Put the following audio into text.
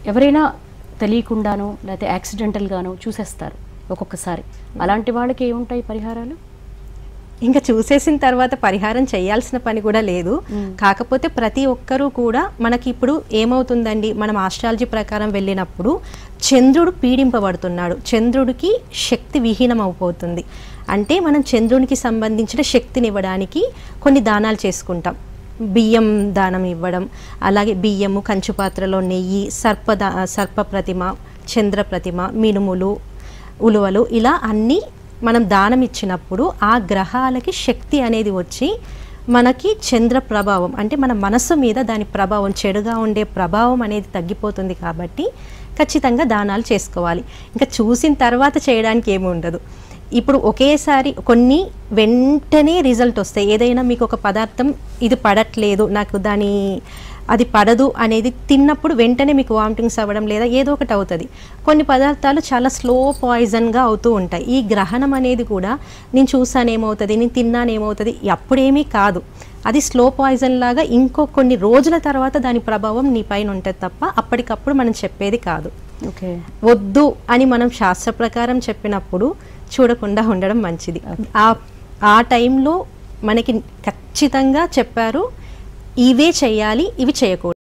ఎవరైనా తెలియకుండానో లేకపోతే యాక్సిడెంటల్గానో చూసేస్తారు ఒక్కొక్కసారి, అలాంటి వాళ్ళకి ఏముంటాయి పరిహారాలు? ఇంకా చూసేసిన తర్వాత పరిహారం చేయాల్సిన పని కూడా లేదు. కాకపోతే ప్రతి ఒక్కరూ కూడా మనకి ఇప్పుడు ఏమవుతుందండి, మనం ఆస్ట్రాలజీ ప్రకారం వెళ్ళినప్పుడు చంద్రుడు పీడింపబడుతున్నాడు, చంద్రుడికి శక్తి విహీనం అయిపోతుంది. అంటే మనం చంద్రునికి సంబంధించిన శక్తిని ఇవ్వడానికి కొన్ని దానాలు చేసుకుంటాం. బియ్యం దానం ఇవ్వడం, అలాగే బియ్యము, కంచు పాత్రలో నెయ్యి, సర్ప ప్రతిమ, చంద్ర ప్రతిమ, మినుములు, ఉలువలు, ఇలా అన్నీ మనం దానం ఇచ్చినప్పుడు ఆ గ్రహాలకి శక్తి అనేది వచ్చి మనకి చంద్ర ప్రభావం అంటే మన మనసు మీద దాని ప్రభావం, చెడుగా ఉండే ప్రభావం అనేది తగ్గిపోతుంది. కాబట్టి ఖచ్చితంగా దానాలు చేసుకోవాలి. ఇంకా చూసిన తర్వాత చేయడానికి ఏమి ఉండదు. ఇప్పుడు ఒకేసారి కొన్ని వెంటనే రిజల్ట్ వస్తాయి. ఏదైనా మీకు ఒక పదార్థం ఇది పడట్లేదు, నాకు అది పడదు అనేది తిన్నప్పుడు వెంటనే మీకు వామిటింగ్స్ అవ్వడం లేదా ఏదో ఒకటి అవుతుంది. కొన్ని పదార్థాలు చాలా స్లో పాయిజన్గా అవుతూ ఉంటాయి. ఈ గ్రహణం అనేది కూడా నేను చూసాను ఏమవుతుంది, నేను తిన్నాను ఏమవుతుంది, అప్పుడేమీ కాదు. అది స్లో పాయిజన్ లాగా కొన్ని రోజుల తర్వాత దాని ప్రభావం నీ పైన ఉంటుంది తప్ప అప్పటికప్పుడు మనం చెప్పేది కాదు. ఓకే, వద్దు అని మనం శాస్త్ర ప్రకారం చెప్పినప్పుడు చూడకుండా ఉండడం మంచిది. ఆ టైంలో మనకి ఖచ్చితంగా చెప్పారు, ఇవే చేయాలి, ఇవి చేయకూడదు.